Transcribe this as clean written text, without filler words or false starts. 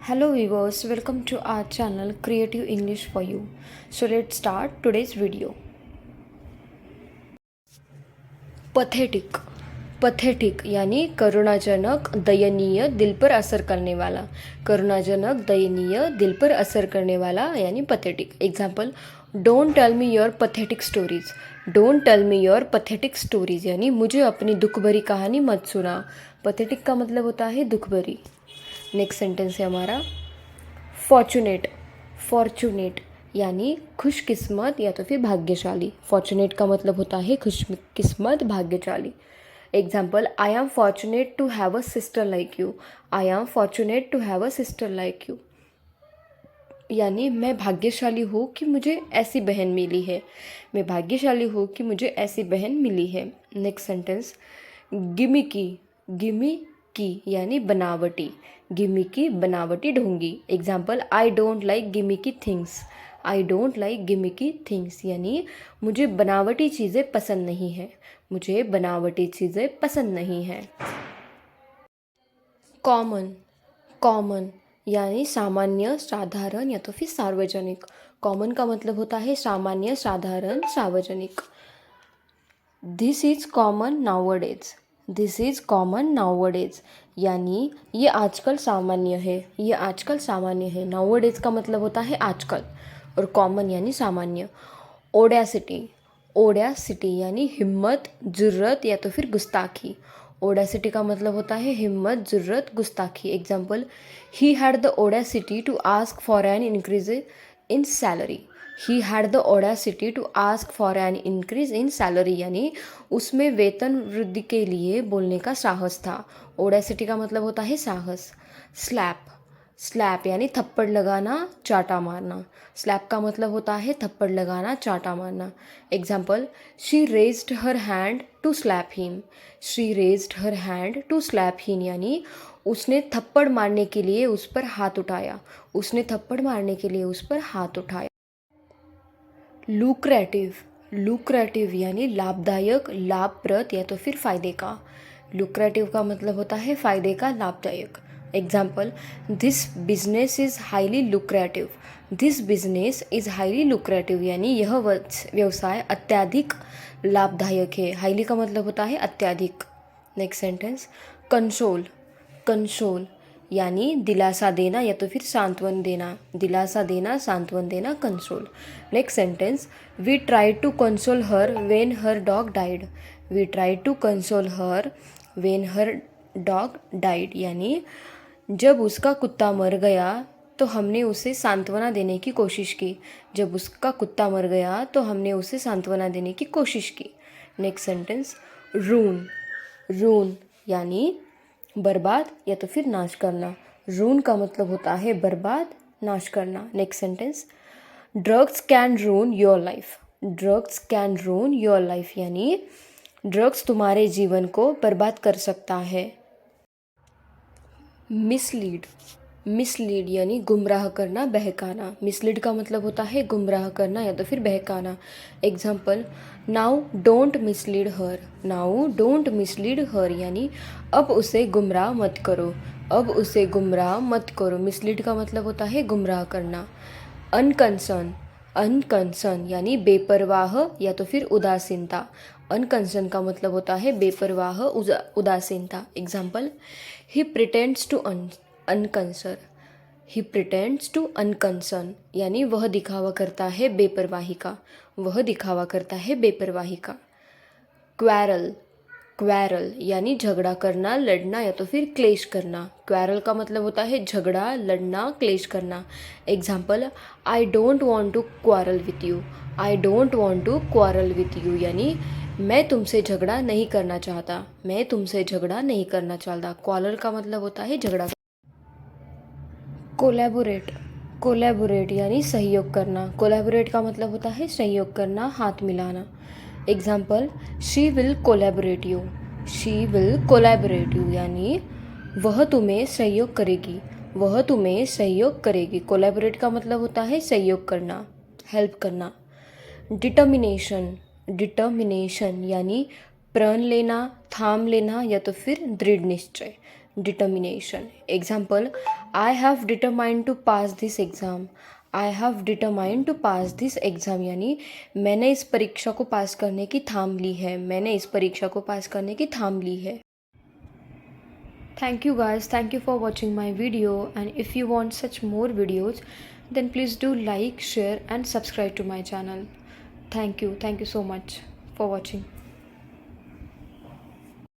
Hello viewers, welcome to our channel Creative English for You. So let's start today's video. Pathetic pathetic यानी करुणाजनक, दयनीय, दिल पर असर करने वाला. करुणाजनक, दयनीय, दिल पर असर करने वाला यानी pathetic. Example, don't tell me your pathetic stories. Don't tell me your pathetic stories यानी मुझे अपनी दुख भरी कहानी मत सुना. पथेटिक का मतलब होता है दुख भरी. नेक्स्ट सेंटेंस है हमारा फॉर्चुनेट. फॉर्चुनेट यानी खुशकिस्मत या तो फिर भाग्यशाली. फॉर्चुनेट का मतलब होता है खुशकिस्मत, भाग्यशाली. Example, I am fortunate to have a sister like you. I am fortunate to have a sister like you यानी मैं भाग्यशाली हूँ कि मुझे ऐसी बहन मिली है. मैं भाग्यशाली हूँ कि मुझे ऐसी बहन मिली है. Next sentence gimmicky. गिमिकी यानी बनावटी. गिमिकी बनावटी ढोंगी. Example, I don't like gimmicky things. I don't like gimmicky things यानी मुझे बनावटी चीज़ें पसंद नहीं है. मुझे बनावटी चीज़ें पसंद नहीं है. कॉमन. कॉमन यानी सामान्य, साधारण या तो फिर सार्वजनिक. कॉमन का मतलब होता है सामान्य, साधारण, सार्वजनिक. This is common nowadays. This is common nowadays यानी ये आजकल सामान्य है. ये आजकल सामान्य है. नाउअडेज का मतलब होता है आजकल और कॉमन यानी सामान्य. ओडेसिटी. ओडेसिटी यानी हिम्मत, जुर्रत या तो फिर गुस्ताखी. ओडेसिटी का मतलब होता है हिम्मत, जुर्रत, गुस्ताखी. Example, he had the audacity to ask for an increase in salary. He had the audacity to ask for an increase in salary यानी उसमें वेतन वृद्धि के लिए बोलने का साहस था. ओडेसिटी का मतलब होता है साहस. स्लैप. स्लैप यानी थप्पड़ लगाना, चाटा मारना. स्लैप का मतलब होता है थप्पड़ लगाना, चाटा मारना. Example, she raised her hand to slap him. She raised her hand to slap him यानी उसने थप्पड़ मारने के लिए उस पर हाथ उठाया. उसने थप्पड़ मारने के लिए उस पर हाथ उठाया. लुक्रेटिव. लुक्रेटिव यानी लाभदायक, लाभप्रद या तो फिर फायदे का. लुक्रेटिव का मतलब होता है फायदे का, लाभदायक. Example, this business is highly lucrative. This business is highly lucrative यानी यह व्यवसाय अत्यधिक लाभदायक है. हाईली का मतलब होता है अत्यधिक. Next sentence console. कंसोल यानी दिलासा देना या तो फिर सांत्वन देना. दिलासा देना, सांत्वन देना, console. Next sentence we try to console her when her dog died. We try to console her when her dog died यानी जब उसका कुत्ता मर गया तो हमने उसे सांत्वना देने की कोशिश की. जब उसका कुत्ता मर गया तो हमने उसे सांत्वना देने की कोशिश की. Next sentence रून. रून यानी बर्बाद या तो फिर नाश करना. रून का मतलब होता है बर्बाद, नाश करना. Next sentence drugs can ruin your life. Drugs can ruin your life यानी ड्रग्स तुम्हारे जीवन को बर्बाद कर सकता है. मिसलीड. मिसलीड यानी गुमराह करना, बहकाना. मिसलीड का मतलब होता है गुमराह करना या तो फिर बहकाना. Example, now don't mislead her. Now don't mislead her यानी अब उसे गुमराह मत करो. अब उसे गुमराह मत करो. मिसलीड का मतलब होता है गुमराह करना. अनकंसर्न. अनकंसर्न यानी बेपरवाह या तो फिर उदासीनता. अनकंसर्न का मतलब होता है बेपरवाह, उदासीनता. Example, he pretends to unconcern. He pretends to unconcern यानी वह दिखावा करता है बेपरवाही का. वह दिखावा करता है बेपरवाही का. क्वैरल. क्वैरल यानी झगड़ा करना, लड़ना या तो फिर क्लेश करना. क्वैरल का मतलब होता है झगड़ा, लड़ना, क्लेश करना. Example, I don't want to quarrel with you. I don't want to quarrel with you यानी मैं तुमसे झगड़ा नहीं करना चाहता. मैं तुमसे झगड़ा नहीं करना चाहता. क्वारल का मतलब होता है झगड़ा. कोलैबोरेट. कोलैबोरेट यानी सहयोग करना. कोलैबोरेट का मतलब होता है सहयोग करना, हाथ मिलाना. Example, she will collaborate you. She will collaborate you यानी वह तुम्हें सहयोग करेगी. वह तुम्हें सहयोग करेगी. कोलैबोरेट का मतलब होता है सहयोग करना, हेल्प करना. डिटर्मिनेशन. डिटर्मिनेशन यानी प्रण लेना, थाम लेना या तो फिर दृढ़ निश्चय. Determination. Example, I have determined to pass this exam. I have determined to pass this exam यानी मैंने इस परीक्षा को पास करने की ठान ली है. मैंने इस परीक्षा को पास करने की ठान ली है. Thank you guys. Thank you for watching my video. And if you want such more videos, then please do like, share and subscribe to my channel. Thank you. Thank you so much for watching.